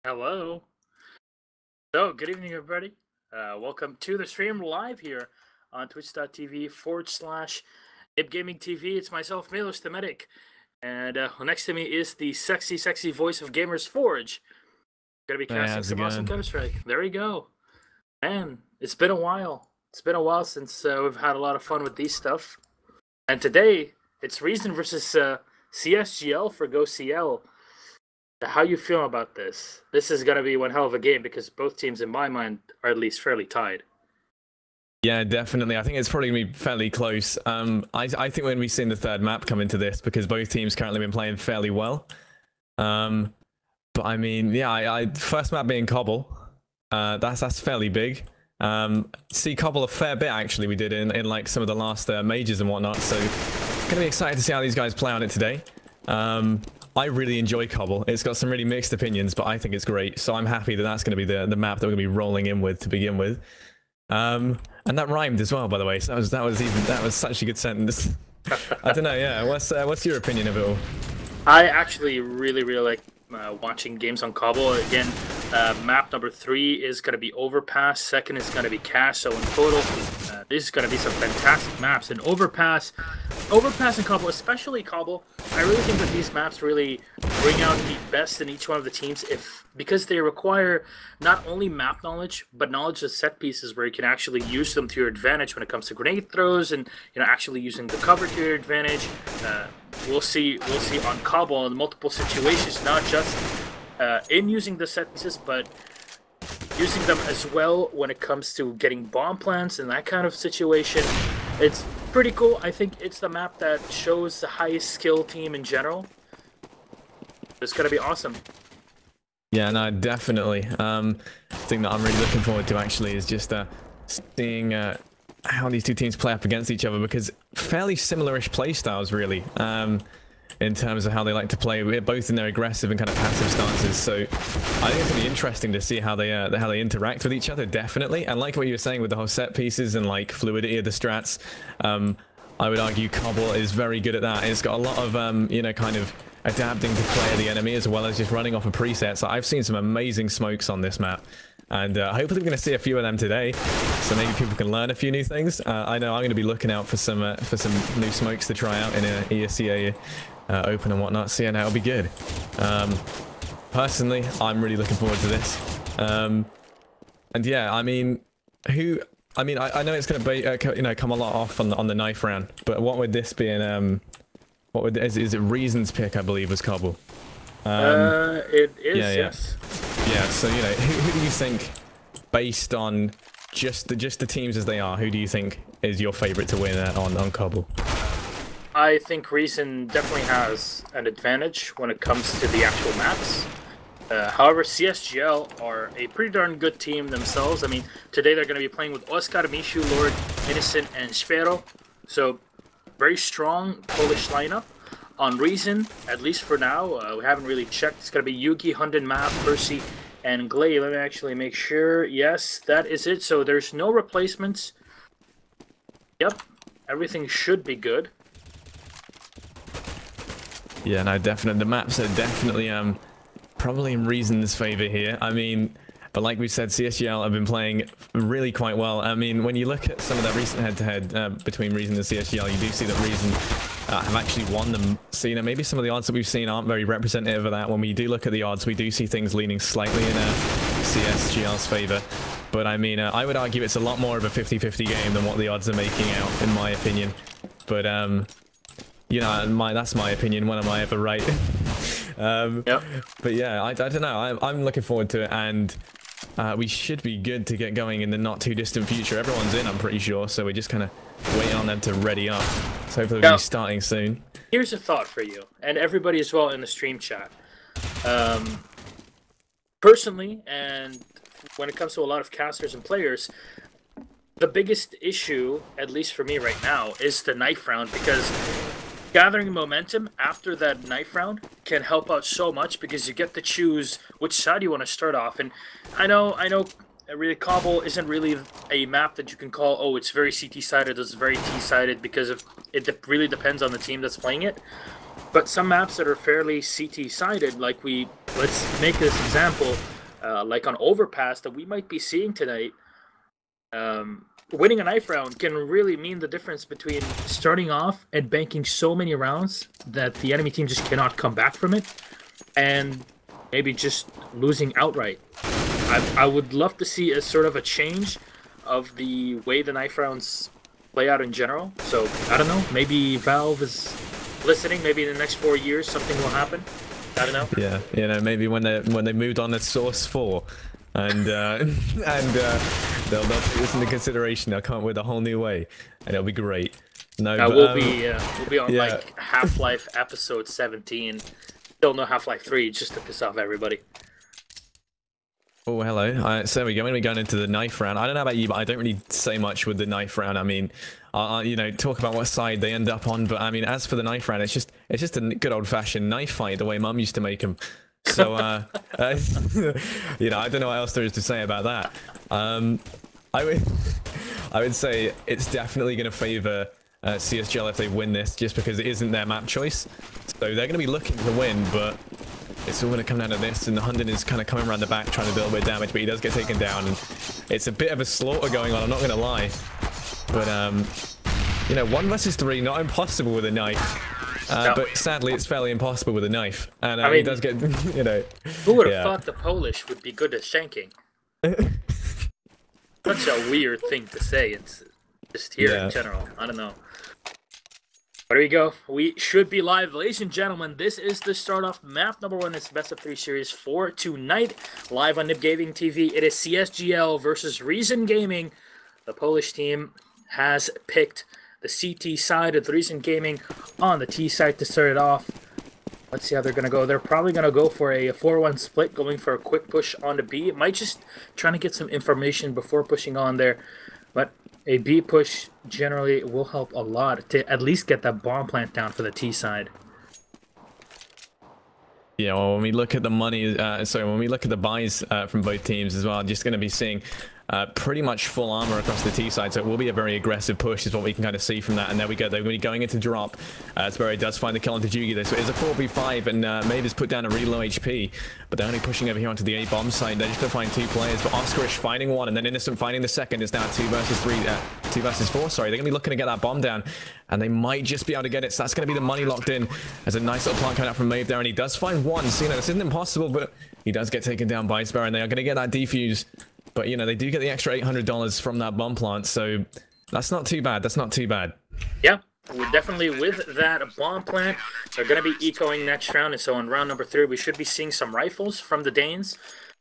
Hello. So, good evening, everybody. Welcome to the stream live here on twitch.tv/IpGamingTV. It's myself, Milos the Medic. And next to me is the sexy, sexy voice of Gamers Forge. Gonna be casting some awesome Counter-Strike. There we go. Man, it's been a while. It's been a while since we've had a lot of fun with these stuff. And today, it's Reason versus CSGL for GOCL. How you feel about this? This is going to be one hell of a game because both teams, in my mind, are at least fairly tied. Yeah, definitely. I think it's probably going to be fairly close. I think we're going to be seeing the third map come into this because both teams currently been playing fairly well. But I mean, yeah, first map being Cobble, that's fairly big. See Cobble a fair bit actually. We did in like some of the last majors and whatnot. So going to be excited to see how these guys play on it today. I really enjoy Cobble. It's got some really mixed opinions, but I think it's great. So I'm happy that that's going to be the map that we're going to be rolling in with to begin with. And that rhymed as well, by the way. So that was such a good sentence. I don't know. Yeah, what's your opinion of it all? I actually really like watching games on Cobble. Again, map number 3 is going to be Overpass. Second is going to be Cache. So in total, this is going to be some fantastic maps. And Overpass and Cobble, especially Cobble, I really think that these maps really bring out the best in each one of the teams because they require not only map knowledge, but knowledge of set pieces where you can actually use them to your advantage when it comes to grenade throws and actually using the cover to your advantage. We'll see on Cobble in multiple situations, not just in using the set pieces, but using them as well when it comes to getting bomb plants and that kind of situation. It's pretty cool. I think it's the map that shows the highest skill team in general. It's gonna be awesome. Yeah, no, definitely. The thing that I'm really looking forward to actually is just seeing how these two teams play up against each other, because fairly similar-ish play styles really. In terms of how they like to play, we're both in their aggressive and kind of passive stances. So I think it's gonna be interesting to see how they interact with each other, definitely. And like what you were saying with the whole set pieces and like fluidity of the strats, I would argue Cobble is very good at that. It's got a lot of kind of adapting to play the enemy as well as just running off a preset. So I've seen some amazing smokes on this map. And hopefully we're going to see a few of them today, so maybe people can learn a few new things. I know I'm going to be looking out for some new smokes to try out in ESCA Open and whatnot. So yeah, no, it'll be good. Personally, I'm really looking forward to this. And yeah, I mean, I know it's going to come a lot off on the knife round, but what would this be in? Is it Reason's pick? I believe was Cobble. It is. Yes. Yeah, so who do you think, based on just the teams as they are, who do you think is your favorite to win on Cobble? I think Reason definitely has an advantage when it comes to the actual maps. However, CSGL are a pretty darn good team themselves. I mean, today they're going to be playing with Oscar, Mishu, Lord, Innocent, and Spero. So, very strong Polish lineup. On Reason, at least for now, we haven't really checked. It's going to be Yugi, Hunden, Map, Percy, and Glay. Let me actually make sure. Yes, that is it. So there's no replacements. Yep, everything should be good. Yeah, no, definitely. The maps are definitely probably in Reason's favor here. I mean, but like we said, CSGL have been playing really quite well. I mean, when you look at some of that recent head-to-head between Reason and CSGL, you do see that Reason have actually won them. So, maybe some of the odds that we've seen aren't very representative of that. When we do look at the odds, we do see things leaning slightly in CSGL's favor. But I mean, I would argue it's a lot more of a 50-50 game than what the odds are making out, in my opinion. But, that's my opinion. When am I ever right? Yep. But yeah, I don't know. I'm looking forward to it, and we should be good to get going in the not too distant future. Everyone's in, I'm pretty sure, so we're just kind of waiting on them to ready up. So hopefully we'll be starting soon. Here's a thought for you, and everybody as well in the stream chat. Personally, and when it comes to a lot of casters and players, the biggest issue, at least for me right now, is the knife round, because gathering momentum after that knife round can help out so much, because you get to choose which side you want to start off. And I know really Cobble isn't really a map that you can call, oh, it's very CT-sided, it's very T-sided, because it really depends on the team that's playing it. But some maps that are fairly CT-sided, like let's make this example, like on Overpass that we might be seeing tonight, winning a knife round can really mean the difference between starting off and banking so many rounds that the enemy team just cannot come back from it, and maybe just losing outright. I would love to see a sort of a change of the way the knife rounds play out in general. So I don't know. Maybe Valve is listening. Maybe in the next 4 years something will happen. I don't know. Yeah, you know, maybe when they moved on to Source 4, and they'll take this into consideration. They'll come up with a whole new way, and it'll be great. No, but, we'll be on like Half-Life episode 17. Still no Half-Life 3, just to piss off everybody. Oh, hello. So there we go. We're going into the knife round. I don't know about you, but I don't really say much with the knife round. I mean, you know, talk about what side they end up on. But I mean, as for the knife round, it's just a good old-fashioned knife fight, the way Mum used to make them. So, you know, I don't know what else there is to say about that. I would say it's definitely going to favor CSGL if they win this, just because it isn't their map choice. So they're going to be looking to win, but it's all going to come down to this, and the Hunden is kind of coming around the back trying to do a bit of damage, but he does get taken down, and it's a bit of a slaughter going on, I'm not going to lie. But, you know, 1 versus 3, not impossible with a knife. No. But sadly, it's fairly impossible with a knife. And I mean, he does get, you know... Who would have thought the Polish would be good at shanking? Such a weird thing to say. It's just here in general. I don't know. There we go. We should be live. Ladies and gentlemen, this is the start off map number 1. It's best of 3 series for tonight. Live on Nib Gaming TV. It is CSGL versus Reason Gaming. The Polish team has picked the CT side of the Reason Gaming on the T side to start it off. Let's see how they're going to go. They're probably going to go for a 4-1 split, going for a quick push on the B. It might just trying to get some information before pushing on there. But a B push generally will help a lot to at least get that bomb plant down for the T side. Yeah, well, when we look at the money, when we look at the buys from both teams as well, just going to be seeing pretty much full armor across the T side, so it will be a very aggressive push is what we can kind of see from that. And there we go, they're going to be going into drop. Sparrow does find the kill onto Jugi there, so it's a 4v5, and Maeve has put down a really low HP, but they're only pushing over here onto the A bomb side. They're just going to find 2 players, but Oscarish finding 1, and then Innocent finding the second. Is now 2 versus 4, sorry. They're going to be looking to get that bomb down, and they might just be able to get it, so that's going to be the money locked in. There's a nice little plant coming out from Maeve there, and he does find 1, so you know, this isn't impossible, but he does get taken down by Sparrow, and they are going to get that defuse. But, you know, they do get the extra $800 from that bomb plant, so that's not too bad. That's not too bad. Yeah, we're definitely with that bomb plant. They're going to be ecoing next round, and so in round number 3, we should be seeing some rifles from the Danes.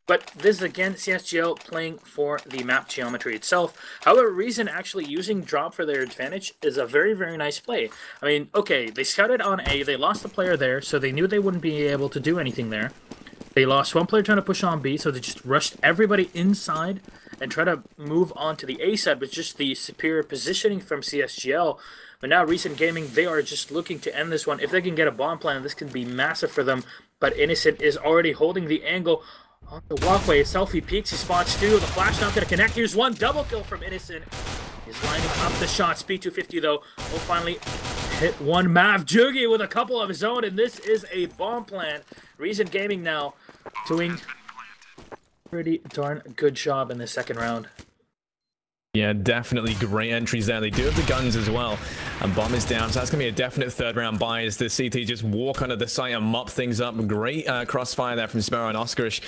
But this is, again, CSGL playing for the map geometry itself. However, Reason actually using drop for their advantage is a very, very nice play. I mean, okay, they scouted on A, they lost the player there, so they knew they wouldn't be able to do anything there. They lost 1 player trying to push on B, so they just rushed everybody inside and try to move on to the A side with just the superior positioning from CSGL. But now Reason Gaming, they are just looking to end this one. If they can get a bomb plant, this can be massive for them. But Innocent is already holding the angle on the walkway. Selfie peeks, he spots 2. The flash not going to connect. Here's 1 double kill from Innocent. He's lining up the shots. P250 though will finally hit 1. Mav Jugi with a couple of his own, and this is a bomb plant. Reason Gaming now doing pretty darn good job in the second round. Yeah, definitely great entries there. They do have the guns as well. And bomb is down, so that's going to be a definite 3rd round buy as the CT just walk under the site and mop things up. Great crossfire there from Sparrow and Oscarish.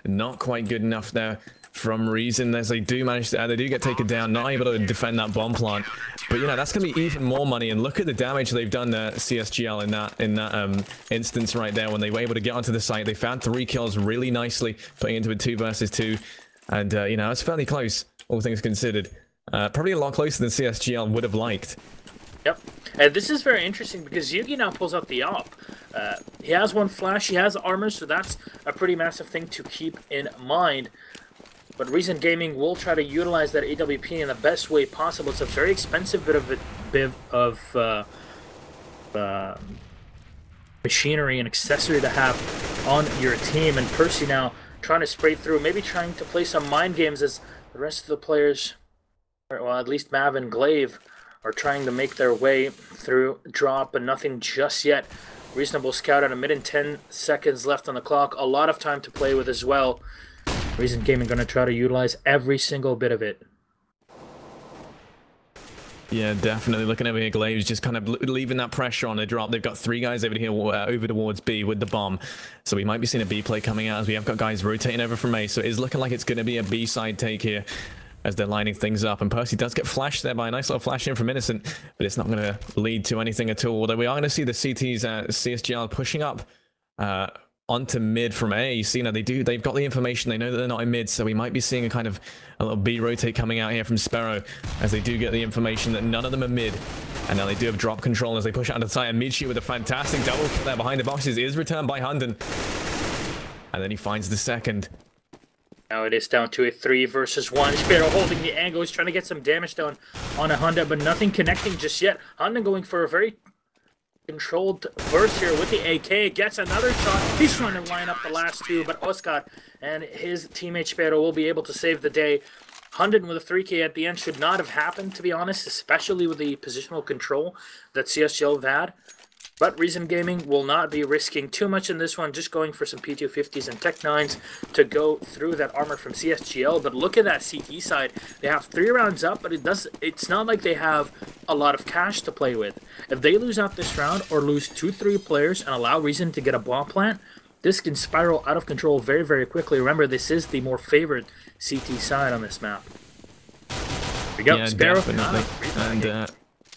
Not quite good enough there from Reason as they do manage to, they do get taken down, not able to defend that bomb plant. But you know, that's going to be even more money, and look at the damage they've done to CSGL in that instance right there when they were able to get onto the site. They found 3 kills really nicely, putting into a 2 versus 2, and you know, it's fairly close, all things considered. Probably a lot closer than CSGL would have liked. Yep, and this is very interesting because Yugi now pulls out the AWP. He has 1 flash, he has armor, so that's a pretty massive thing to keep in mind. But Reason Gaming will try to utilize that AWP in the best way possible. It's a very expensive bit of machinery and accessory to have on your team. And Percy now trying to spray through, maybe trying to play some mind games as the rest of the players, well, at least Mav and Glaive, are trying to make their way through drop, but nothing just yet. Reasonable scout at 1 minute and 10 seconds left on the clock. A lot of time to play with as well. Reason Gaming going to try to utilize every single bit of it. Yeah, definitely. Looking over here, Glave's just kind of leaving that pressure on the drop. They've got 3 guys over here over towards B with the bomb. So we might be seeing a B play coming out as we have got guys rotating over from A. So it is looking like it's going to be a B side take here as they're lining things up. And Percy does get flashed there by a nice little flash in from Innocent, but it's not going to lead to anything at all. Although we are going to see the CT's CSGL pushing up onto mid from A. You see, now they've got the information, they know that they're not in mid, so we might be seeing a little B rotate coming out here from Sparrow as they do get the information that none of them are mid. And now they do have drop control as they push out to the side, and Michi with a fantastic double kill there behind the boxes is returned by Hunden. And then he finds the second. Now it is down to a 3 versus 1. Sparrow holding the angle. He's trying to get some damage down on a Honda, but nothing connecting just yet. Honda going for a very controlled burst here with the AK. Gets another shot. He's trying to line up the last 2, but Oscar and his teammate Sparrow will be able to save the day. Hunden with a 3K at the end should not have happened, to be honest, especially with the positional control that CSGL have had. But Reason Gaming will not be risking too much in this one, just going for some P250s and Tech 9s to go through that armor from CSGL. But look at that CT side. They have 3 rounds up, but it's not like they have a lot of cash to play with. If they lose out this round or lose 2-3 players and allow Reason to get a bomb plant, this can spiral out of control very, very quickly. Remember, this is the more favored CT side on this map. Here we go, Yeah, Sparrow. definitely. And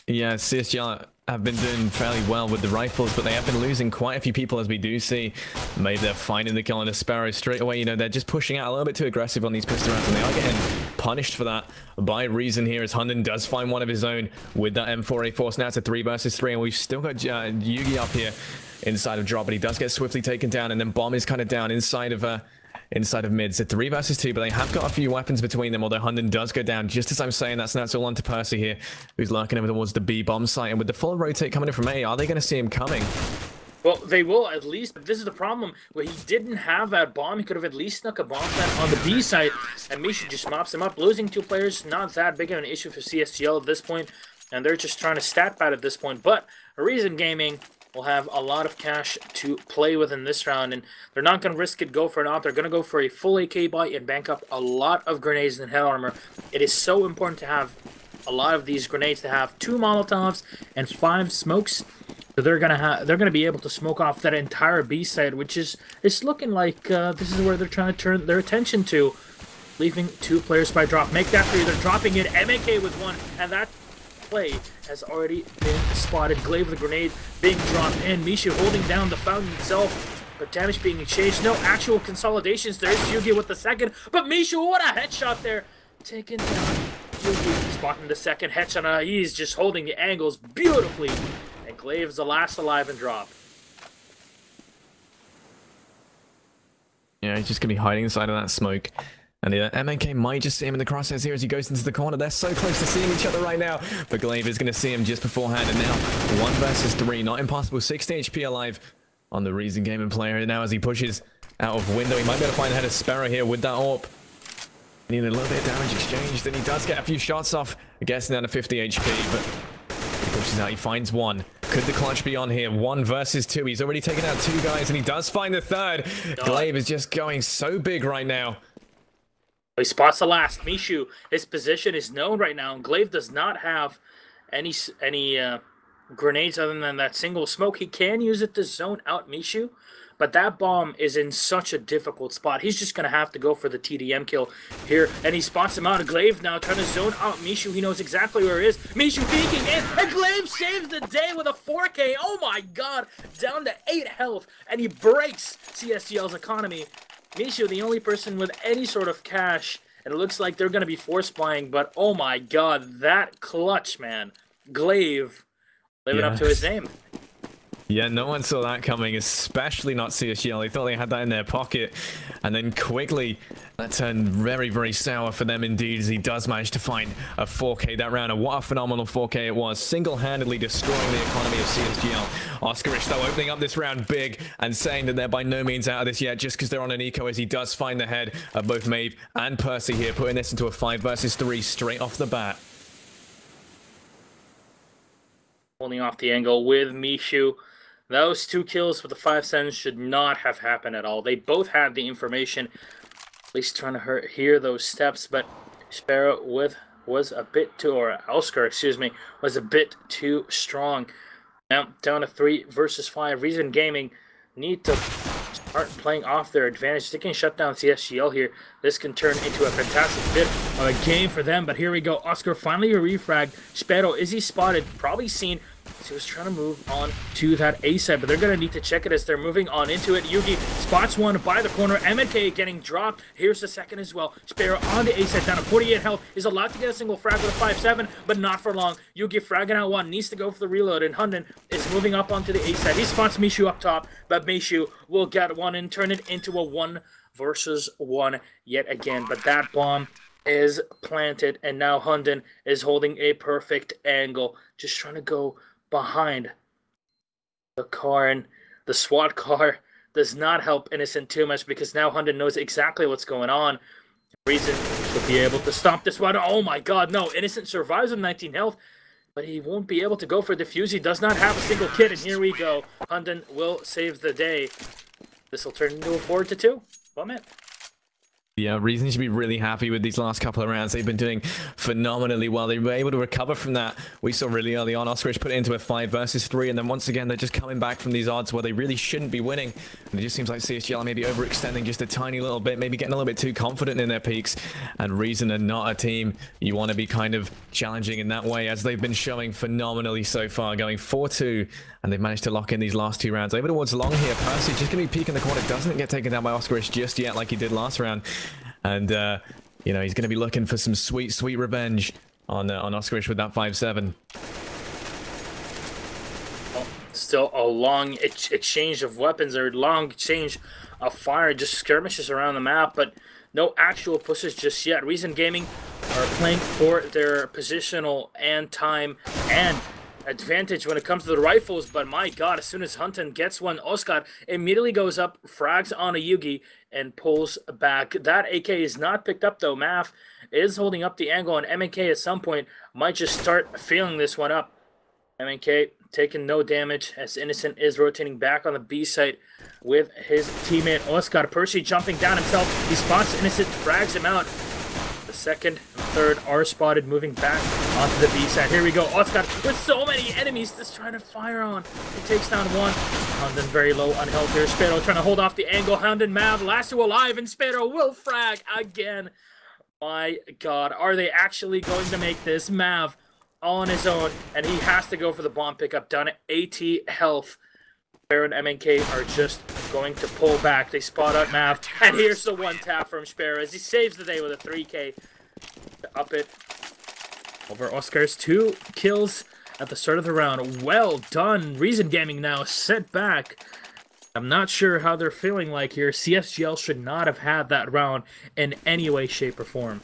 yeah, CSGL have been doing fairly well with the rifles, but they have been losing quite a few people, as we do see. Maybe they're finding the kill on the Sparrow straight away. You know, they're just pushing out a little bit too aggressive on these pistol rounds, and they are getting punished for that by Reason here, as Hunden does find one of his own with that M4A4. So now it's a 3 versus 3, and we've still got Yugi up here inside of drop, but he does get swiftly taken down, and then Bomb is kind of down inside of mid. So 3 versus 2, but they have got a few weapons between them, although Hunden does go down. Just as I'm saying, that's all on to Percy here, who's lurking over towards the B bomb site. And with the full rotate coming in from A, are they going to see him coming? Well, they will at least, but this is the problem. Where he didn't have that bomb, he could have at least snuck a bomb plant on the B side, and Misha just mops him up. Losing 2 players, not that big of an issue for CSGL at this point, and they're just trying to stat pad at this point. But Reason Gaming will have a lot of cash to play with in this round, and they're not going to risk it, go for an op. They're going to go for a full AK buy and bank up a lot of grenades and head armor. It is so important to have a lot of these grenades, to have 2 Molotovs and 5 smokes. So they're gonna be able to smoke off that entire B side, which is looking like this is where they're trying to turn their attention to, leaving 2 players by drop. Make that 3. They're dropping it. MAK with 1, and that play has already been spotted. Glaive with the grenade being dropped in. Misha holding down the fountain itself, but damage being exchanged. No actual consolidations. There's Yugi with the second, but Misha, what a headshot there, taken down. Yugi spotting the second headshot. He's just holding the angles beautifully. Glaive's the last alive and drop. Yeah, he's just going to be hiding inside of that smoke. And the MNK might just see him in the crosshairs here as he goes into the corner. They're so close to seeing each other right now. But Glaive is going to see him just beforehand. And now 1 versus 3. Not impossible. 60 HP alive on the Reason Gaming player now as he pushes out of window. He might be able to find ahead of Sparrow here with that AWP. Needed a little bit of damage exchanged. And he does get a few shots off. Gets down to 50 HP. But he pushes out. He finds 1. Could the clutch be on here? 1 versus 2. He's already taken out 2 guys, and he does find the 3rd. Glaive is just going so big right now. He spots the last. Mishu, his position is known right now. Glaive does not have any grenades other than that single smoke. He can use it to zone out Mishu, but that bomb is in such a difficult spot. He's just going to have to go for the TDM kill here, and he spots him out. Glaive now trying to zone out Mishu. He knows exactly where he is. Mishu peeking in, and Glaive saves the day with a 4K. Oh my god, down to 8 health, and he breaks CSGL's economy. Mishu, the only person with any sort of cash, and it looks like they're going to be force buying, but oh my god, that clutch, man. Glaive living up to his name. Yeah, no one saw that coming, especially not CSGL. They thought they had that in their pocket. And then quickly, that turned very, very sour for them indeed, as he does manage to find a 4K that round. And what a phenomenal 4K it was. Single-handedly destroying the economy of CSGL. Oscarish, though, opening up this round big and saying that they're by no means out of this yet, just because they're on an eco, as he does find the head of both Maeve and Percy here, putting this into a 5 versus 3 straight off the bat. Holding off the angle with Mishu. Those 2 kills with the 5 seconds should not have happened at all. They both had the information. least trying to hear those steps, but Sparrow was a bit too, or Oscar, excuse me, was a bit too strong. Now down to 3 versus 5. Reason Gaming need to start playing off their advantage. They can shut down CSGL here. This can turn into a fantastic bit of a game for them. But here we go. Oscar finally a refrag. Sparrow, is he spotted? Probably seen. So he was trying to move on to that A side, but they're going to need to check it as they're moving on into it. Yugi spots one by the corner. MNK getting dropped. Here's the second as well. Sparrow on the A side, down to 48 health. Is allowed to get a single frag with a 5-7, but not for long. Yugi fragging out one. Needs to go for the reload, and Hunden is moving up onto the A side. He spots Mishu up top, but Mishu will get one and turn it into a 1 versus 1 yet again. But that bomb is planted, and now Hunden is holding a perfect angle. Just trying to go behind the car, and the SWAT car does not help Innocent too much because now Hunden knows exactly what's going on. Reason to be able to stop this one. Oh my god, no. Innocent survives with 19 health, but he won't be able to go for defuse. He does not have a single kit, and here we go. Hunden will save the day. This will turn into a 4-2. Well, man. Yeah, Reason should be really happy with these last couple of rounds. They've been doing phenomenally well. They were able to recover from that. We saw really early on, Oscarish put it into a 5 versus 3, and then once again, they're just coming back from these odds where they really shouldn't be winning. And it just seems like CSGL may be overextending just a tiny little bit, maybe getting a little bit too confident in their peaks. And Reason are not a team you want to be kind of challenging in that way, as they've been showing phenomenally so far, going 4-2. And they've managed to lock in these last 2 rounds. Over towards long here. Percy just going to be peeking the corner. Doesn't get taken down by Oscarish just yet like he did last round. And, you know, he's going to be looking for some sweet, sweet revenge on Oscarish with that 5-7. Well, still a long exchange of weapons, or long exchange of fire. Just skirmishes around the map, but no actual pushes just yet. Reason Gaming are playing for their positional and time and advantage when it comes to the rifles, but my god, as soon as Hunden gets one, Oscar immediately goes up, frags on a Yugi, and pulls back. That AK is not picked up though. Math is holding up the angle, and MNK at some point might just start feeling this one up. MNK taking no damage as Innocent is rotating back on the B site with his teammate Oscar. Percy jumping down himself. He spots Innocent, frags him out. The second and third are spotted, moving back onto the B side. Here we go. Oscar with so many enemies just trying to fire on. He takes down one. Hunden very low on health here. Sparrow trying to hold off the angle. Hunden, Mav, last two alive, and Sparrow will frag again. My god, are they actually going to make this? Mav on his own, and he has to go for the bomb pickup, down at 80 health. Sparrow and MNK are just going to pull back. They spot out Mav, and here's the one tap from Sparrow as he saves the day with a 3K to up it over Oscar's 2 kills at the start of the round. Well done. Reason Gaming now set back. I'm not sure how they're feeling like here. CSGL should not have had that round in any way, shape, or form.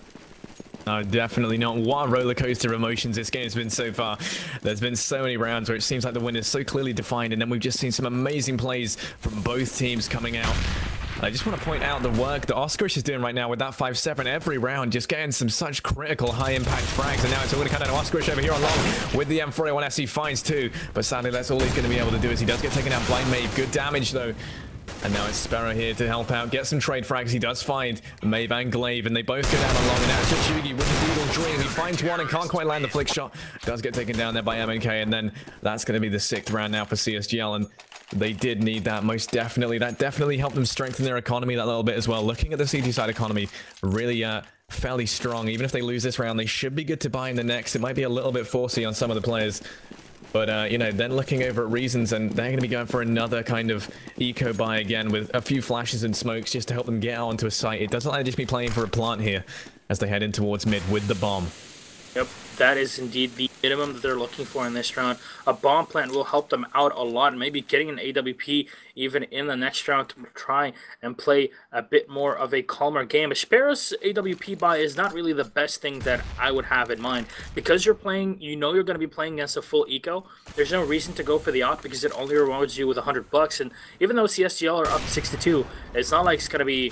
No, definitely not. What a roller coaster of emotions this game's been so far. There's been so many rounds where it seems like the win is so clearly defined, and then we've just seen some amazing plays from both teams coming out. I just want to point out the work that Oscarish is doing right now with that 5-7 every round, just getting some such critical high-impact frags, and now it's all kind of Oscarish over here on long with the M4A1S. He finds 2, but sadly that's all he's going to be able to do as he does get taken out by Maeve. Good damage though. And now it's Sparrow here to help out, get some trade frags. He does find Maeve and Glaive, and they both go down along. And now it's just Yugi with the Doodle Dream. He finds one and can't quite land the flick shot. Does get taken down there by MNK, and then that's going to be the 6th round now for CSGL. And they did need that, most definitely. That definitely helped them strengthen their economy that little bit as well. Looking at the CT side economy, really fairly strong. Even if they lose this round, they should be good to buy in the next. It might be a little bit forcey on some of the players. But, you know, then looking over at Reasons, and they're going to be going for another kind of eco buy again with a few flashes and smokes just to help them get onto a site. It doesn't like just be playing for a plant here as they head in towards mid with the bomb. Yep, that is indeed the minimum that they're looking for in this round. A bomb plant will help them out a lot. Maybe getting an AWP even in the next round to try and play a bit more of a calmer game. A Sparrow's AWP buy is not really the best thing that I would have in mind. Because you're playing, you know you're going to be playing against a full eco, there's no reason to go for the op because it only rewards you with $100. And even though CSGL are up 6-2, it's not like it's going to be...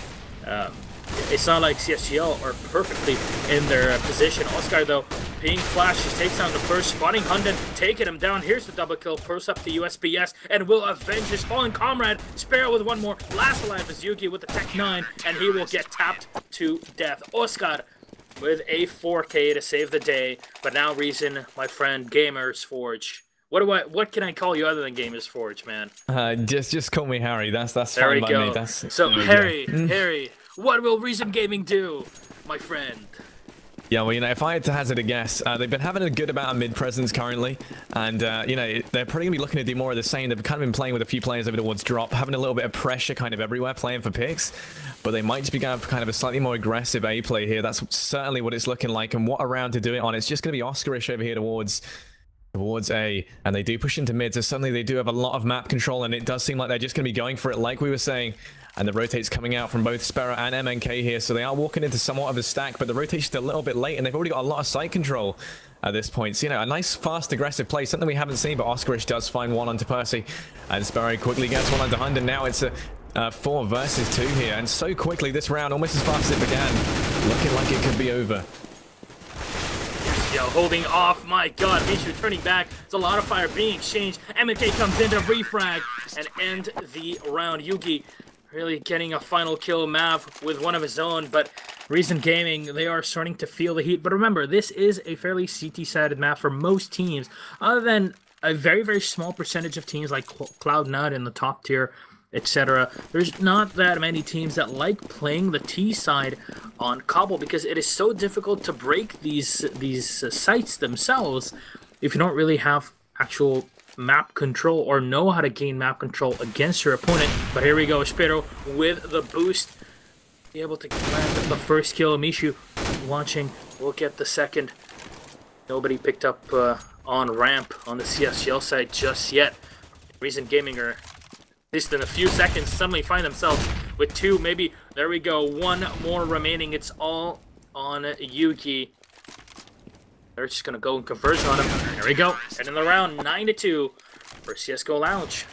it's not like CSGL are perfectly in their position. Oscar, though, Being flashed, he takes down the first, spotting Hunden, taking him down. Here's the double kill, pulls up the USPS, and will avenge his fallen comrade. Sparrow with one more. Last alive is Yugi with the Tech 9, and he will get tapped to death. Oscar with a 4K to save the day. But now Reason, my friend, Gamers Forge. What can I call you other than Gamers Forge, man? Just call me Harry. That's there fine by go. me. So Harry, what will Reason Gaming do, my friend? Yeah, well, you know, if I had to hazard a guess, they've been having a good amount of mid-presence currently, and, you know, they're probably going to be looking to do more of the same. They've kind of been playing with a few players over towards drop, having a little bit of pressure kind of everywhere, playing for picks, but they might just be going for kind of a slightly more aggressive A play here. That's certainly what it's looking like, and what a round to do it on. It's just going to be Oscarish over here towards A, and they do push into mid, so suddenly they do have a lot of map control, and it does seem like they're just going to be going for it like we were saying. And the rotate's coming out from both Sparrow and MNK here, so they are walking into somewhat of a stack, but the rotation's a little bit late, and they've already got a lot of site control at this point. So, you know, a nice, fast, aggressive play, something we haven't seen, but Oscarish does find one onto Percy, and Sparrow quickly gets one onto Hunden. Now it's a 4 versus 2 here, and so quickly this round, almost as fast as it began, looking like it could be over. Yo, holding off, my god, Mishu turning back, there's a lot of fire being exchanged, MNK comes in to refrag and end the round. Yugi really getting a final kill, Mav with one of his own, but Reason Gaming, they are starting to feel the heat. But remember, this is a fairly CT-sided map for most teams, other than a very, very small percentage of teams like Cloud9 in the top tier, etc. There's not that many teams that like playing the T side on Cobble because it is so difficult to break these sites themselves if you don't really have actual map control or know how to gain map control against your opponent. But here we go, Spiro with the boost, be able to land the first kill. Mishu launching, will get the second. Nobody picked up on ramp on the CSGL side just yet. Reason Gaming are, at least in a few seconds, suddenly find themselves with 2, maybe, there we go, 1 more remaining. It's all on Yugi. They're just going to go and converge on him. There we go. And in the round, 9-2 for CSGO Lounge.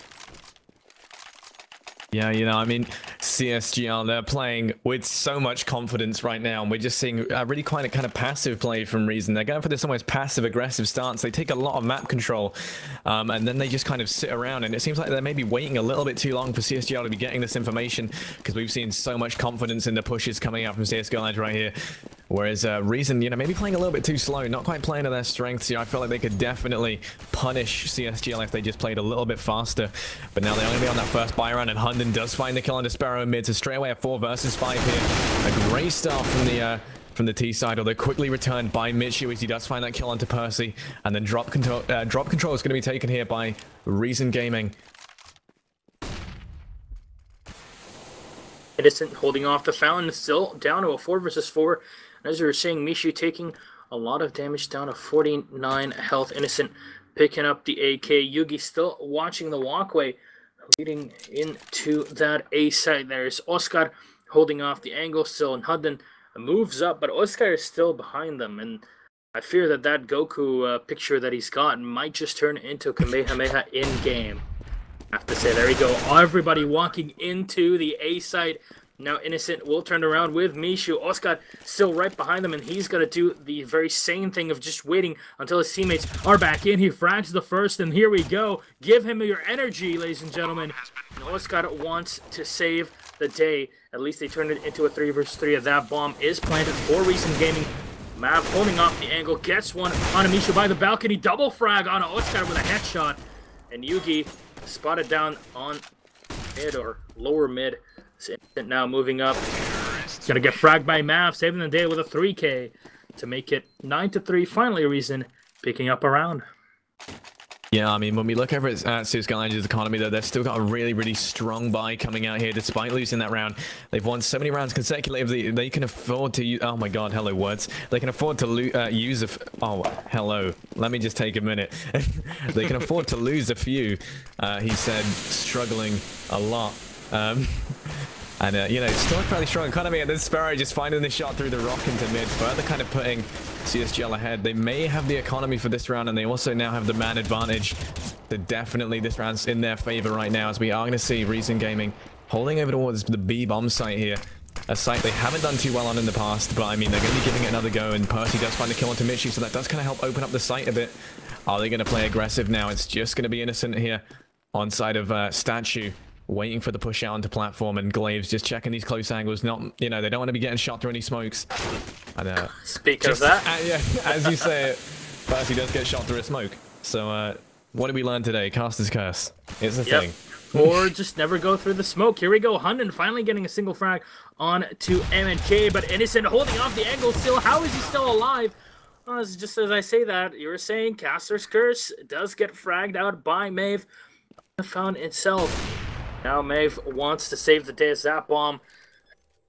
Yeah, you know, I mean, CSGL, they're playing with so much confidence right now, and we're just seeing really quite a kind of passive play from Reason. They're going for this almost passive-aggressive stance. They take a lot of map control, and then they just kind of sit around, and it seems like they're maybe waiting a little bit too long for CSGL to be getting this information, because we've seen so much confidence in the pushes coming out from CSGO Lounge right here. Whereas Reason, you know, maybe playing a little bit too slow, not quite playing to their strengths. I feel like they could definitely punish CSGL if they just played a little bit faster. But now they're going to be on that first buy round, and Hunden does find the kill on Sparrow mid, so straight away a 4 versus 5 here. A great start from the T side, although quickly returned by Michu as he does find that kill onto Percy, and then drop control is going to be taken here by Reason Gaming. Innocent holding off the Fountain, still down to a 4 versus 4. As we were saying, Mishu taking a lot of damage, down to 49 health. Innocent picking up the AK. Yugi still watching the walkway, leading into that A side. There's Oscar holding off the angle still, and Hunden moves up, but Oscar is still behind them. And I fear that that Goku picture that he's got might just turn into Kamehameha in-game. I have to say, there we go. Everybody walking into the A side. Now Innocent will turn around with Mishu. Oscar still right behind them, and he's going to do the very same thing of just waiting until his teammates are back in. He frags the first, and here we go. Give him your energy, ladies and gentlemen. And Oscar wants to save the day. At least they turned it into a 3 versus 3. That bomb is planted for Reason Gaming. Mav holding off the angle, gets one on Mishu by the balcony. Double frag on Oscar with a headshot. And Yugi spotted down on mid or lower mid. Innocent now moving up. Gonna get fragged by Mav, saving the day with a 3K to make it 9-3. Finally, Reason picking up a round. Yeah, I mean, when we look over at CSGO Lounge's economy, though, they've still got a really, really strong buy coming out here, despite losing that round. They've won so many rounds consecutively, they can afford to use... Oh my god, hello, words. They can afford to use a... Oh, hello. Let me just take a minute. They can afford to lose a few, he said, struggling a lot. And, you know, still a fairly strong economy, and then Sparrow just finding the shot through the rock into mid, further kind of putting CSGL ahead. They may have the economy for this round, and they also now have the man advantage. So definitely this round's in their favor right now, as we are going to see Reason Gaming holding over towards the B bomb site here. a site they haven't done too well on in the past, but I mean, they're going to be giving it another go, and Percy does find the kill onto Michi, so that does kind of help open up the site a bit. Are they going to play aggressive now? It's just going to be Innocent here on side of Statue, waiting for the push out onto platform, and Glaves just checking these close angles. Not, you know, they don't want to be getting shot through any smokes. And, Speaking of that, yeah, as you say it, Percy does get shot through a smoke. So, what did we learn today? Caster's curse. It's a thing. Or just never go through the smoke. Here we go. Hunden finally getting a single frag on to MNK, but Innocent holding off the angle still. How is he still alive? Well, just as I say that, you were saying Caster's curse does get fragged out by Maeve. Found itself. Now Maeve wants to save the day as that bomb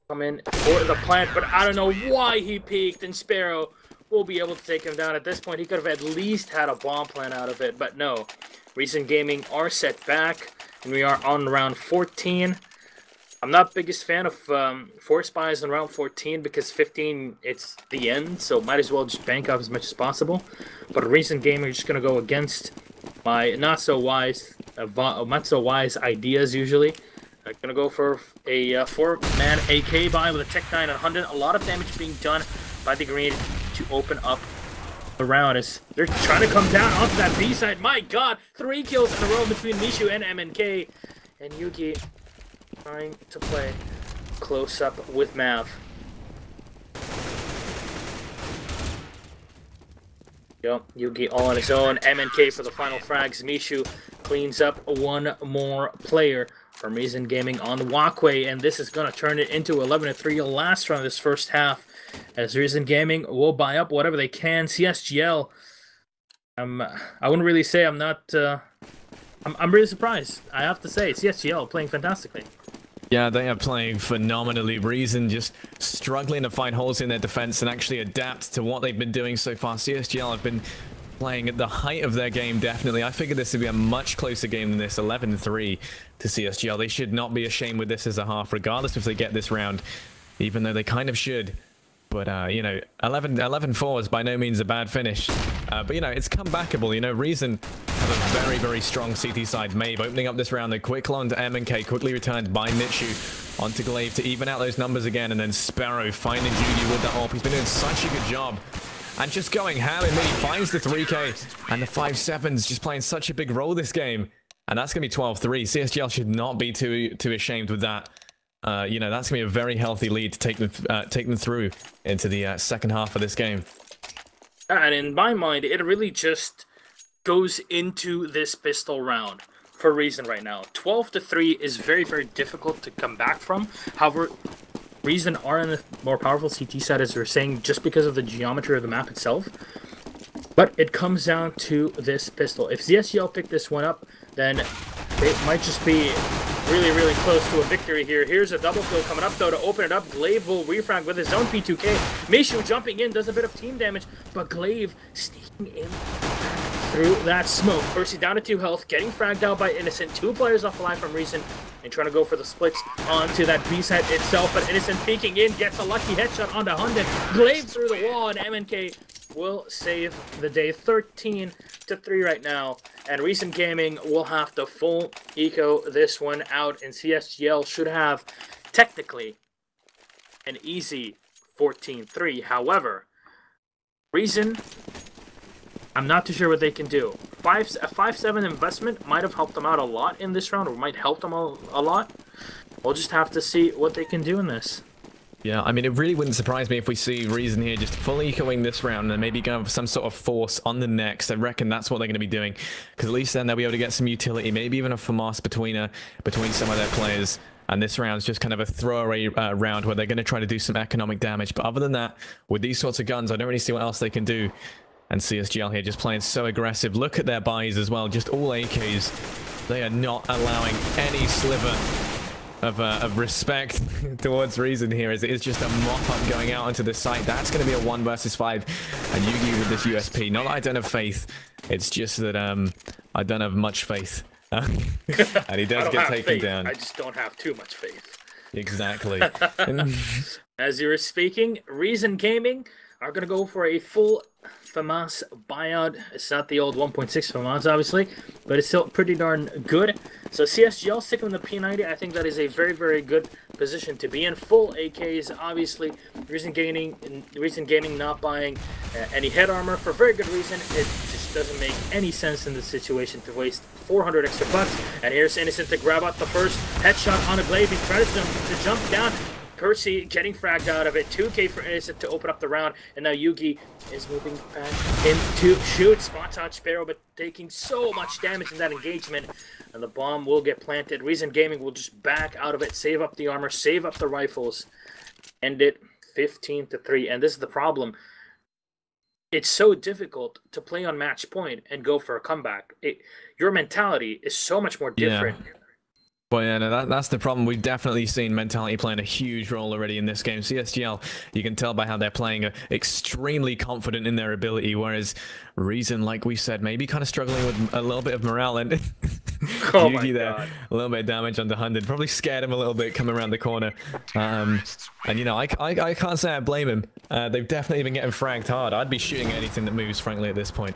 come in for the plant, but I don't know why he peeked, and Sparrow will be able to take him down. At this point, he could have at least had a bomb plan out of it, but no. Recent Gaming are set back, and we are on round 14. I'm not biggest fan of Force Buys in round 14 because 15, it's the end, so might as well just bank off as much as possible. But Recent Gaming are just going to go against my not so wise ideas usually. I'm going to go for a 4-man AK buy with a Tech 9 and 100. A lot of damage being done by the grenade to open up the round as they're trying to come down onto that B side. My god, 3 kills in a row between Mishu and MNK. And Yugi trying to play close up with Mav. Yo, Yugi all on his own. MNK for the final frags. Mishu cleans up one more player from Reason Gaming on the walkway, and this is going to turn it into 11-3 last round of this first half, as Reason Gaming will buy up whatever they can. CSGL, I wouldn't really say I'm not... I'm really surprised, I have to say. CSGL playing fantastically. Yeah, they are playing phenomenally. Reason just struggling to find holes in their defense and actually adapt to what they've been doing so far. CSGL have been playing at the height of their game, definitely. I figured this would be a much closer game than this, 11-3 to CSGL. They should not be ashamed with this as a half, regardless if they get this round, even though they kind of should. But, you know, 11-4 is by no means a bad finish. But, you know, it's comebackable. You know, Reason have a very, very strong CT side. Maeve opening up this round. The quick clone to MNK, quickly returned by Nichu onto Glaive to even out those numbers again. And then Sparrow finding Judy with that AWP. He's been doing such a good job. And just going ham in mid, he finds the 3K. And the 5-7's just playing such a big role this game. And that's going to be 12-3. CSGL should not be too ashamed with that. You know, that's going to be a very healthy lead to take them through into the second half of this game. And in my mind, it really just goes into this pistol round for a reason right now. 12-3 is very, very difficult to come back from. However, Reason are in the more powerful CT side, as we're saying, just because of the geometry of the map itself. But it comes down to this pistol. If CSGL pick this one up, then it might just be really, really close to a victory here. Here's a double kill coming up, though, to open it up. Glaive will refrag with his own P2K. Mishu jumping in, does a bit of team damage, but Glaive sneaking in through that smoke. Percy down to 2 health, getting fragged out by Innocent. 2 players off alive from Reason, and trying to go for the splits onto that B side itself, but Innocent peeking in, gets a lucky headshot onto Hunden. Glaive through the wall, and MNK will save the day. 13-3 right now, and Recent Gaming will have to full eco this one out, and CSGL should have technically an easy 14-3. However, Reason, I'm not too sure what they can do. A 5-7 investment might have helped them out a lot in this round, or might help them a lot. We'll just have to see what they can do in this. Yeah, I mean, it really wouldn't surprise me if we see Reason here just fully ecoing this round and maybe going for some sort of force on the next. I reckon that's what they're going to be doing, because at least then they'll be able to get some utility, maybe even a FAMAS between some of their players. And this round's just kind of a throwaway round where they're going to try to do some economic damage. But other than that, with these sorts of guns, I don't really see what else they can do. And CSGL here just playing so aggressive. Look at their buys as well, just all AKs. They are not allowing any sliver of respect towards Reason here, as it is just a mop-up going out onto the site. That's going to be a 1 versus 5, and Yugi with this USP. Not that I don't have faith, it's just that I don't have much faith. And he does get taken down. I just don't have too much faith. Exactly. As you were speaking, Reason Gaming are going to go for a full FAMAS buyout. It's not the old 1.6 FAMAS, obviously, but it's still pretty darn good. So CSGL sticking with the P90, I think that is a very, very good position to be in. Full AKs, obviously. Reason Gaming not buying any head armor for very good reason. It just doesn't make any sense in this situation to waste 400 extra bucks. And here's Innocent to grab out the first headshot on a Glaive. He tries to jump down. Percy getting fragged out of it. 2K for Innocent to open up the round. And now Yugi is moving back in to shoot. Spots out Sparrow, but taking so much damage in that engagement. And the bomb will get planted. Reason Gaming will just back out of it. Save up the armor. Save up the rifles. End it 15-3. And this is the problem. It's so difficult to play on match point and go for a comeback. Your mentality is so much more different. Yeah. Well, yeah, no, that's the problem. We've definitely seen mentality playing a huge role already in this game. CSGL, you can tell by how they're playing, extremely confident in their ability, whereas Reason, like we said, maybe kind of struggling with a little bit of morale. And Yugi there, a little bit of damage on the 100. Probably scared him a little bit coming around the corner. And, you know, I can't say I blame him. They've definitely been getting fragged hard. I'd be shooting anything that moves, frankly, at this point.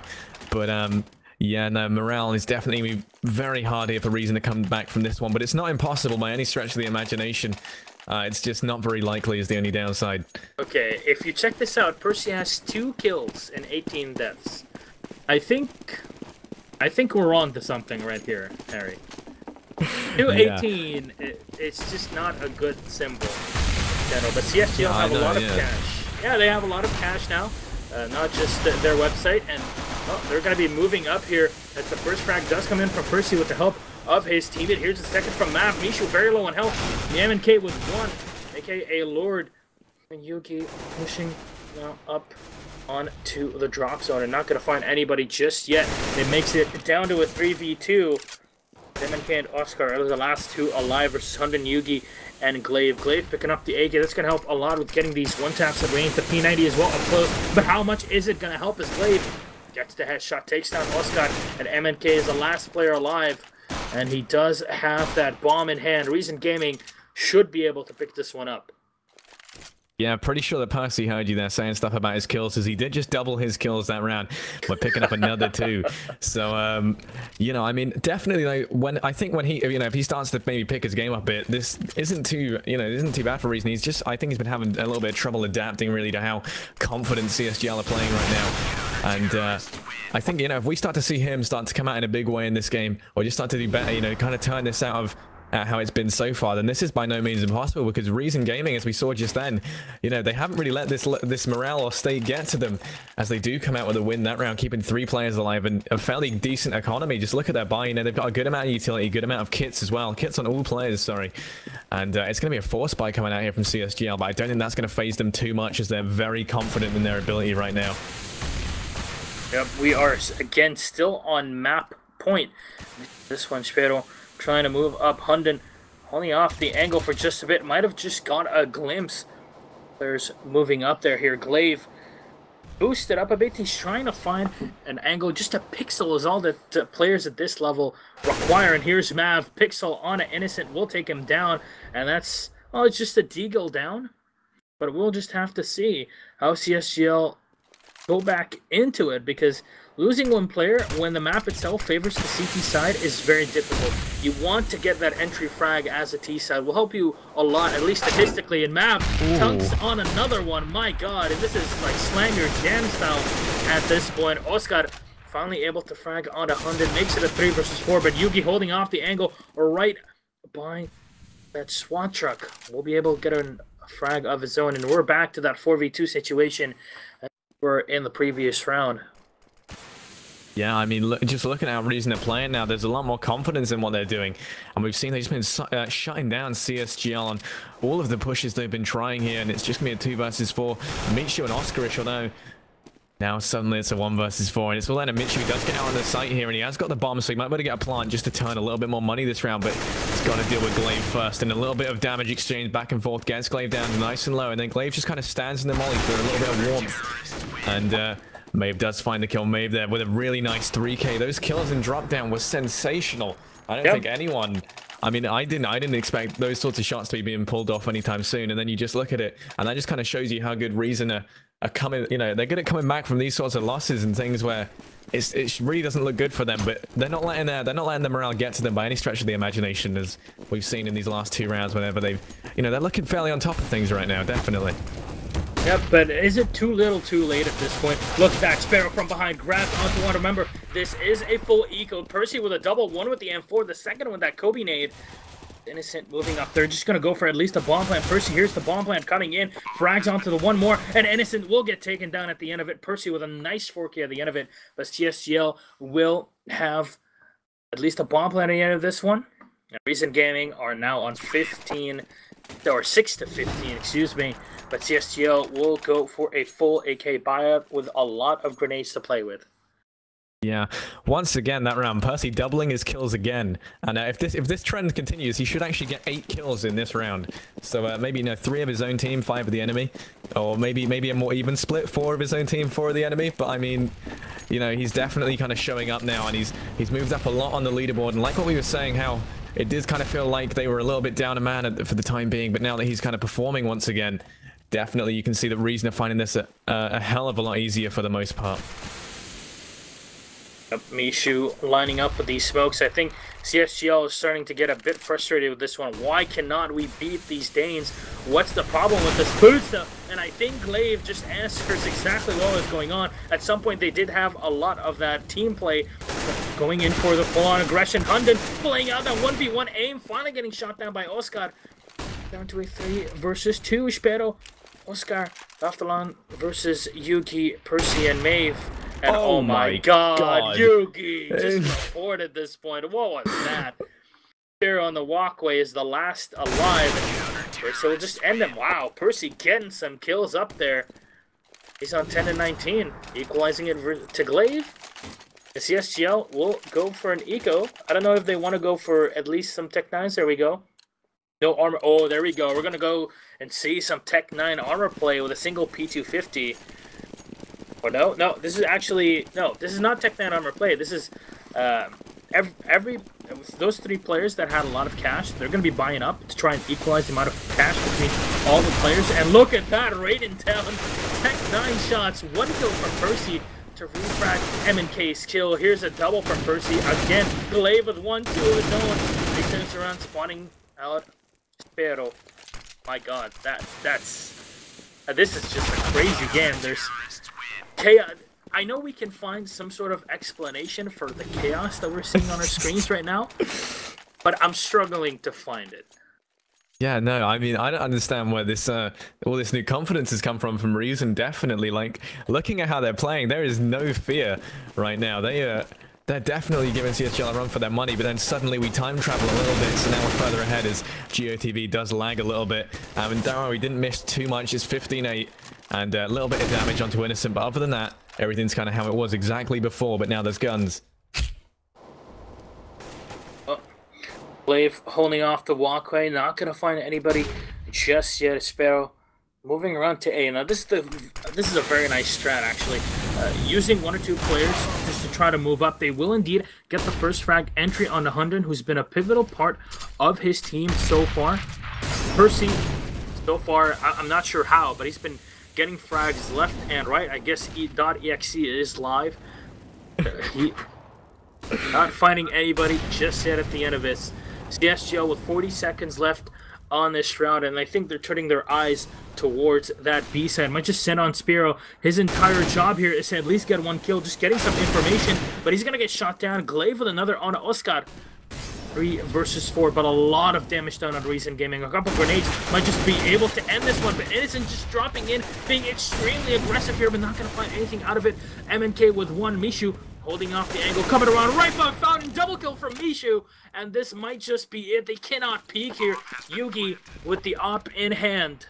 But, yeah, no, morale is definitely very hard here for Reason to come back from this one, but it's not impossible by any stretch of the imagination. It's just not very likely is the only downside. Okay, if you check this out, Percy has 2 kills and 18 deaths. I think we're on to something right here, Harry. 218, yeah. It's just not a good symbol. But CSGL have a lot of cash. Yeah, they have a lot of cash now. Not just their website, and they're going to be moving up here as the first frag does come in from Percy with the help of his teammate. Here's the second from Mav. Mishu very low on health. The MNK with 1, aka Lord. And Yugi pushing now up onto the drop zone and not going to find anybody just yet. It makes it down to a 3v2. MNK and Oscar are the last 2 alive versus Hunden, Yugi, and Glaive. Glaive picking up the AK. That's going to help a lot with getting these one-taps at range. The P90 as well up close. But how much is it going to help as Glaive gets the headshot, takes down Oscar, and MNK is the last player alive. And he does have that bomb in hand. Reason Gaming should be able to pick this one up. Yeah, pretty sure that Percy heard you there saying stuff about his kills, as he did just double his kills that round by picking up another 2. So, you know, I mean, definitely, like, when he, you know, if he starts to maybe pick his game up a bit, this isn't too, you know, isn't too bad for Reason. He's just, I think he's been having a little bit of trouble adapting really to how confident CSGL are playing right now. And I think, you know, if we start to see him start to come out in a big way in this game, or just start to do better, you know, kind of turn this out of how it's been so far, then this is by no means impossible, because Reason Gaming, as we saw just then, you know, they haven't really let this morale or state get to them, as they do come out with a win that round, keeping 3 players alive and a fairly decent economy. Just look at their buy, you know, they've got a good amount of utility, good amount of kits as well, kits on all players, sorry, and it's going to be a force buy coming out here from CSGL, but I don't think that's going to phase them too much, as they're very confident in their ability right now. Yep, we are again still on map point. This one, Sparrow trying to move up. Hunden holding off the angle for just a bit. Might have just got a glimpse. There's moving up there here. Glaive boosted up a bit. He's trying to find an angle. Just a pixel is all that players at this level require. And here's Mav. Pixel on an Innocent will take him down. And that's, well, it's just a deagle down. But we'll just have to see how CSGL go back into it, because losing one player when the map itself favors the CT side is very difficult. You want to get that entry frag as a T side. Will help you a lot, at least statistically. And Mav tunks on another one. My God, and this is like Slanger Jam style at this point. Oscar finally able to frag onto Hunden, makes it a 3 versus 4, but Yugi holding off the angle right by that SWAT truck. We'll be able to get a frag of his own, and we're back to that 4v2 situation were in the previous round. Yeah, I mean, just looking at how Reason are playing now, there's a lot more confidence in what they're doing. And we've seen they've just been shutting down CSGL on all of the pushes they've been trying here. And it's just going to be a 2 versus 4. Michu and Oscarish, although now suddenly it's a 1 versus 4. And it's all then Michu does get out on the site here. And he has got the bomb, so he might be able to get a plant just to turn a little bit more money this round. But he's got to deal with Glaive first. And a little bit of damage exchange back and forth. Gets Glaive down nice and low. And then Glaive just kind of stands in the molly for a little bit of warmth. And Maeve does find the kill. Maeve there with a really nice 3k. Those kills in drop down was sensational. I don't think anyone, I mean, I didn't expect those sorts of shots to be being pulled off anytime soon. And then you just look at it, and that just kind of shows you how good Reason are are coming, you know, they're good at coming back from these sorts of losses and things where it really doesn't look good for them, but they're not letting the morale get to them by any stretch of the imagination, as we've seen in these last 2 rounds. Whenever they've, you know, they're looking fairly on top of things right now, definitely. Yep, but is it too little too late at this point? Look at that, Sparrow from behind, grabs onto one. Remember, this is a full eco. Percy with a double, one with the M4, the second one, that Kobe nade. Innocent moving up. They're just going to go for at least a bomb plant. Percy, here's the bomb plant coming in. Frags onto the one more, and Innocent will get taken down at the end of it. Percy with a nice 4K at the end of it, but CSGL will have at least a bomb plant at the end of this one. And Reason Gaming are now on 15, or 6 to 15, excuse me. But CSGL will go for a full AK buyout with a lot of grenades to play with. Yeah, once again that round, Percy doubling his kills again, and if this trend continues, he should actually get 8 kills in this round. So maybe, you know, 3 of his own team, 5 of the enemy, or maybe a more even split, 4 of his own team, 4 of the enemy. But I mean, you know, he's definitely kind of showing up now, and he's moved up a lot on the leaderboard. And like what we were saying, how it did kind of feel like they were a little bit down a man for the time being, but now that he's kind of performing once again, definitely you can see the reason of finding this a hell of a lot easier for the most part. Mishu lining up with these smokes. I think CSGL is starting to get a bit frustrated with this one. Why cannot we beat these Danes? What's the problem with this Putsa? And I think Glaive just answers exactly what was going on. At some point, they did have a lot of that team play going in for the full-on aggression. Hunden pulling out that 1v1 aim, finally getting shot down by Oscar. Down to a 3 versus 2. Spero, Oscar, Raftalan versus Yuki, Percy, and Maeve. And oh my god, Yugi just reported this point. What was that? Here on the walkway is the last alive. So we'll just end him. Wow, Percy getting some kills up there. He's on 10 and 19, equalizing it to Glaive. The CSGL will go for an eco. I don't know if they want to go for at least some Tech 9s. There we go. No armor. Oh, there we go. We're going to go and see some Tech 9 armor play with a single P250. Or no, this is actually, no, this is not Tech 9 armor play. This is, those 3 players that had a lot of cash, they're going to be buying up to try and equalize the amount of cash between all the players. And look at that, Raiden down, Tech 9 shots, 1 kill from Percy to refract M&K's kill. Here's a double from Percy. Again, Glaive with 1, 2 of his own. He turns around, spawning out Spero. My god, that's, this is just a crazy game. There's chaos. I know we can find some sort of explanation for the chaos that we're seeing on our screens right now, but I'm struggling to find it. Yeah, no, I mean, I don't understand where this all this new confidence has come from Reason. Definitely, like, looking at how they're playing, there is no fear right now. They're definitely giving CSGL a run for their money, but then suddenly we time travel a little bit, so now we're further ahead as GOTV does lag a little bit. And don't worry, we didn't miss too much. It's 15-8 and a little bit of damage onto Innocent, but other than that, everything's kind of how it was exactly before, but now there's guns. Oh, Glaive holding off the walkway, not going to find anybody just yet. Sparrow moving around to A. Now this is a very nice strat, actually. Using 1 or 2 players just to try to move up. They will indeed get the first frag entry on the Hunden, who's been a pivotal part of his team so far. Percy, so far, I'm not sure how, but he's been getting frags left and right. I guess .exe is live. He not finding anybody just yet at the end of this. CSGL with 40 seconds left on this round, and I think they're turning their eyes towards that B side. Might just send on Spiro. His entire job here is to at least get 1 kill, just getting some information, but he's gonna get shot down. Glaive with another on Oscar. 3 versus 4, but a lot of damage done on Reason Gaming. A couple of grenades might just be able to end this one, but Innocent just dropping in, being extremely aggressive here, but not gonna find anything out of it. M&K with 1, Mishu holding off the angle, coming around, right by Fountain, double kill from Mishu, and this might just be it. They cannot peek here. Yugi with the op in hand.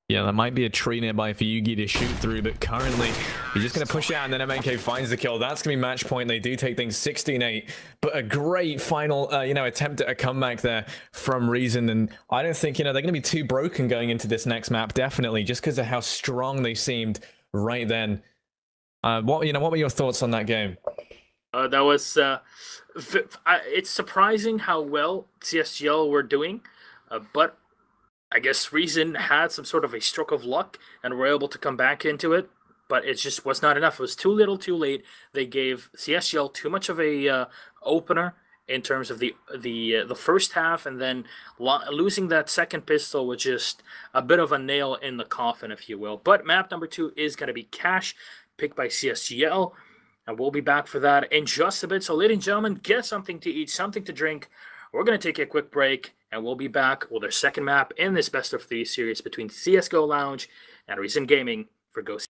Yeah, that might be a tree nearby for Yugi to shoot through, but currently he's just going to push out, and then MNK finds the kill. That's going to be match point. They do take things 16-8, but a great final, attempt at a comeback there from Reason. And I don't think, they're going to be too broken going into this next map, definitely, just because of how strong they seemed right then. What were your thoughts on that game? That was, it's surprising how well CSGL were doing, but I guess Reason had some sort of a stroke of luck and were able to come back into it, but it just was not enough. It was too little, too late. They gave CSGL too much of a opener in terms of the first half, and then losing that second pistol was just a bit of a nail in the coffin, if you will. But map number 2 is going to be Cash, picked by CSGL, and we'll be back for that in just a bit. So, ladies and gentlemen, get something to eat, something to drink. We're going to take a quick break, and we'll be back with our second map in this best of 3 series between CSGO Lounge and Reason Gaming for GOCL.